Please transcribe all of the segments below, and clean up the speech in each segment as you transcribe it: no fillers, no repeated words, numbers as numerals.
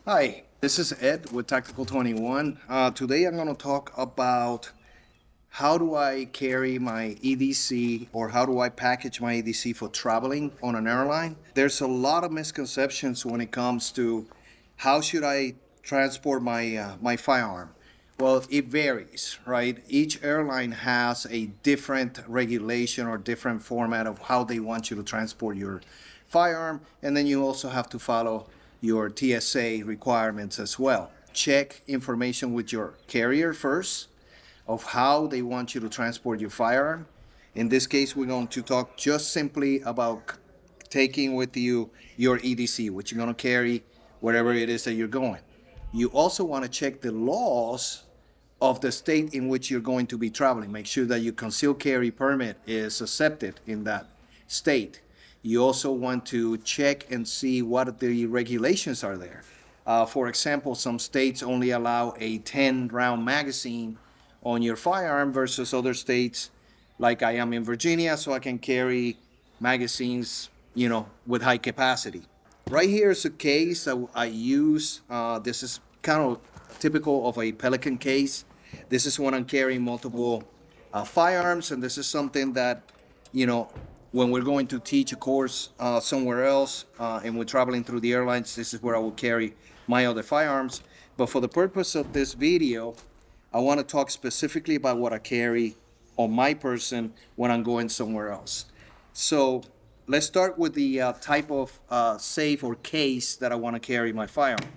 Hi, this is Ed with Tactical 21. Today I'm going to talk about how do I carry my EDC or how do I package my EDC for traveling on an airline. There's a lot of misconceptions when it comes to how should I transport my firearm. Well, it varies, right? Each airline has a different regulation or different format of how they want you to transport your firearm, and then you also have to follow your TSA requirements as well. Check information with your carrier first of how they want you to transport your firearm. In this case, we're going to talk just simply about taking with you your EDC, which you're going to carry wherever it is that you're going. You also want to check the laws of the state in which you're going to be traveling. Make sure that your concealed carry permit is accepted in that state. You also want to check and see what the regulations are there. For example, some states only allow a 10 round magazine on your firearm versus other states, like I am in Virginia, so I can carry magazines, with high capacity. Right here is a case that I use. This is kind of typical of a Pelican case. This is when I'm carrying multiple firearms, and this is something that, you know, when we're going to teach a course somewhere else and we're traveling through the airlines, this is where I will carry my other firearms. But for the purpose of this video, I want to talk specifically about what I carry on my person when I'm going somewhere else. So let's start with the type of safe or case that I want to carry my firearm.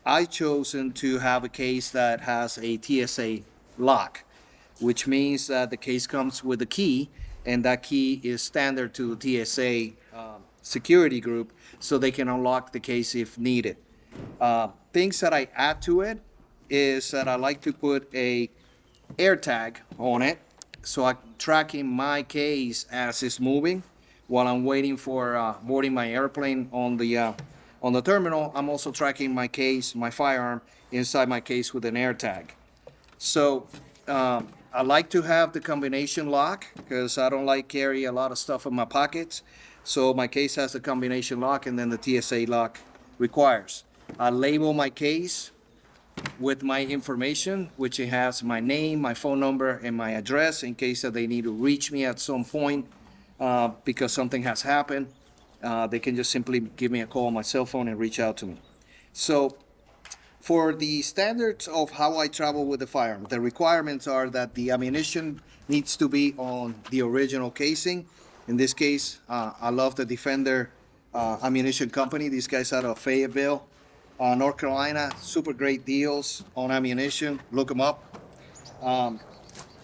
I chosen to have a case that has a TSA lock, which means that the case comes with a key, and that key is standard to the TSA security group, so they can unlock the case if needed. Things that I add to it is that I like to put a air tag on it, so I'm tracking my case as it's moving while I'm waiting for boarding my airplane on the terminal. I'm also tracking my case, my firearm, inside my case with an air tag. So I like to have the combination lock because I don't like carry a lot of stuff in my pockets. So my case has the combination lock, and then the TSA lock requires. I label my case with my information, which it has my name, my phone number, and my address in case that they need to reach me at some point because something has happened. They can just simply give me a call on my cell phone and reach out to me. So for the standards of how I travel with the firearm, the requirements are that the ammunition needs to be on the original casing. In this case, I love the Defender Ammunition Company. These guys out of Fayetteville, North Carolina. Super great deals on ammunition. Look them up.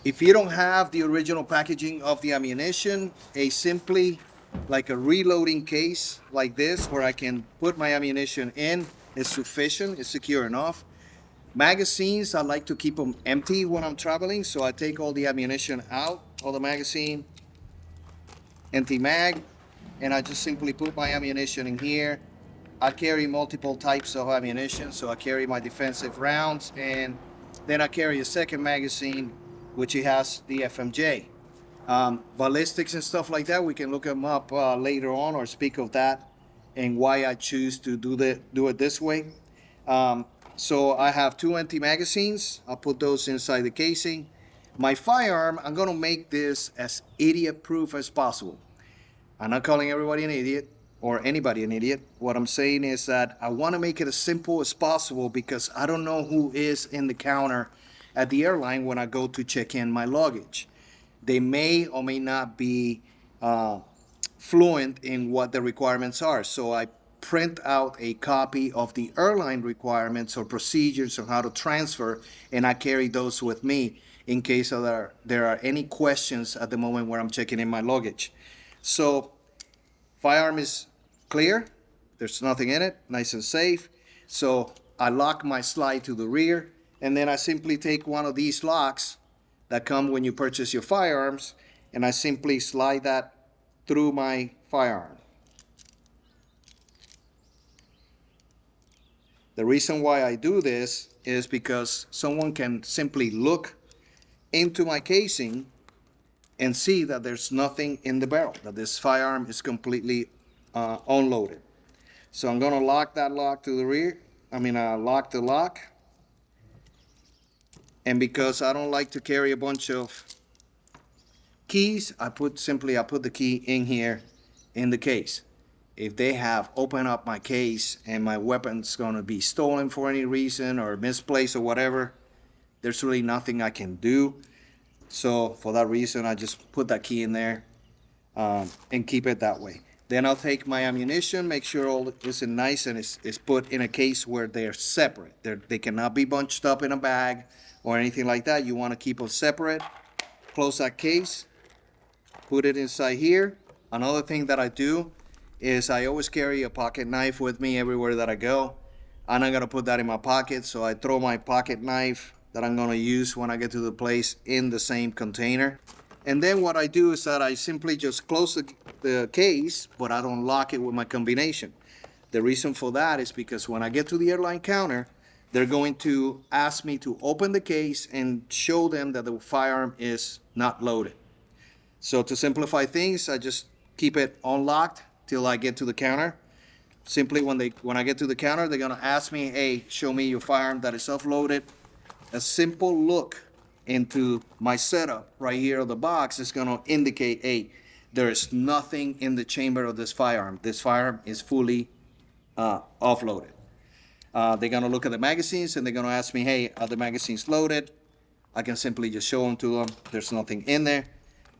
If you don't have the original packaging of the ammunition, a simply like a reloading case like this where I can put my ammunition in is sufficient, is secure enough. Magazines, I like to keep them empty when I'm traveling, so I take all the ammunition out of the magazine, empty mag, and I just simply put my ammunition in here. I carry multiple types of ammunition, so I carry my defensive rounds, and then I carry a second magazine, which it has the FMJ. Ballistics and stuff like that, we can look them up later on or speak of that and why I choose to do it this way. So I have two empty magazines. I'll put those inside the casing. My firearm, I'm gonna make this as idiot proof as possible. I'm not calling everybody an idiot or anybody an idiot. What I'm saying is that I want to make it as simple as possible because I don't know who is in the counter at the airline when I go to check in my luggage. They may or may not be fluent in what the requirements are. So I print out a copy of the airline requirements or procedures on how to transfer, and I carry those with me in case there are any questions at the moment where I'm checking in my luggage. So firearm is clear. There's nothing in it, nice and safe. So I lock my slide to the rear, and then I simply take one of these locks that come when you purchase your firearms, and I simply slide that through my firearm. The reason why I do this is because someone can simply look into my casing and see that there's nothing in the barrel, that this firearm is completely unloaded. So I'm gonna lock that lock to the rear, lock the lock. And because I don't like to carry a bunch of keys, I put the key in here in the case. If they have opened up my case and my weapon's gonna be stolen for any reason or misplaced or whatever, there's really nothing I can do. So for that reason, I just put that key in there and keep it that way. Then I'll take my ammunition, make sure all is nice and is put in a case where they're separate. They cannot be bunched up in a bag or anything like that. You want to keep them separate. Close that case, put it inside here. Another thing that I do is I always carry a pocket knife with me everywhere that I go. I'm not gonna put that in my pocket, so I throw my pocket knife that I'm gonna use when I get to the place in the same container. And then what I do is that I simply just close the case, but I don't lock it with my combination. The reason for that is because when I get to the airline counter, they're going to ask me to open the case and show them that the firearm is not loaded. So to simplify things, I just keep it unlocked till I get to the counter. Simply when I get to the counter, they're gonna ask me, hey, show me your firearm that is offloaded. A simple look into my setup right here on the box is gonna indicate, hey, there is nothing in the chamber of this firearm. This firearm is fully offloaded. They're gonna look at the magazines and they're gonna ask me, hey, are the magazines loaded? I can simply just show them to them. There's nothing in there.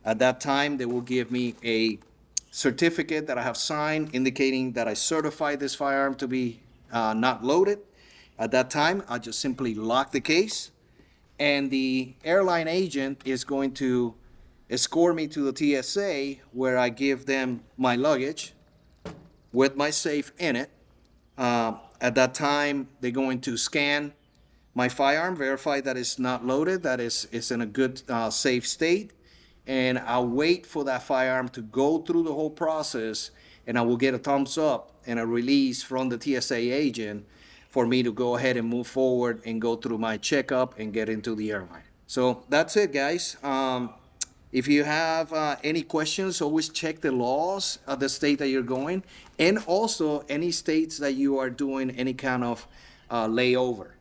At that time, they will give me a certificate that I have signed indicating that I certify this firearm to be not loaded. At that time, I just simply lock the case, and the airline agent is going to escort me to the TSA where I give them my luggage with my safe in it. At that time, they're going to scan my firearm, verify that it's not loaded, that it's in a good, safe state, and I'll wait for that firearm to go through the whole process, and I will get a thumbs up and a release from the TSA agent for me to go ahead and move forward and go through my checkup and get into the airline. So that's it, guys. If you have any questions, always check the laws of the state that you're going, and also any states that you are doing any kind of layover.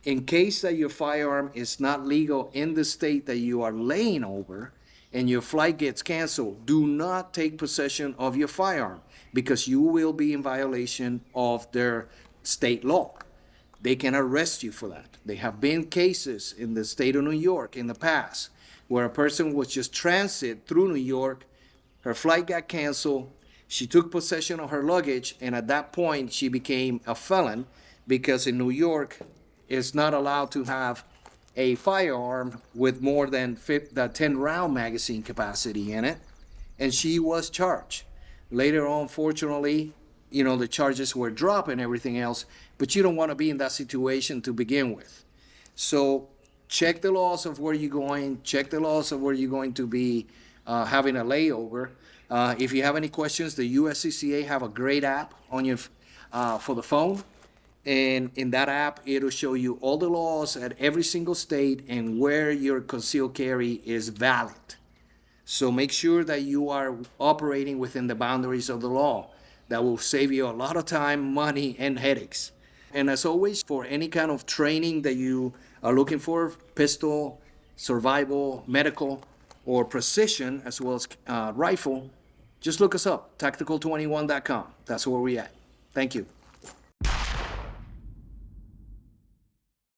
In case that your firearm is not legal in the state that you are laying over and your flight gets canceled, do not take possession of your firearm because you will be in violation of their state law. They can arrest you for that. There have been cases in the state of New York in the past where a person was just transit through New York, her flight got canceled, she took possession of her luggage, and at that point she became a felon because in New York it's not allowed to have a firearm with more than 10-round magazine capacity in it, and she was charged. Later on, fortunately, the charges were dropped and everything else, but you don't want to be in that situation to begin with. So check the laws of where you're going, check the laws of where you're going to be having a layover. If you have any questions, the USCCA have a great app on your for the phone. And in that app, it'll show you all the laws at every single state and where your concealed carry is valid. So make sure that you are operating within the boundaries of the law. That will save you a lot of time, money, and headaches. And as always, for any kind of training that you are looking for, pistol, survival, medical, or precision, as well as rifle, just look us up, tactical21.com. That's where we're at. Thank you.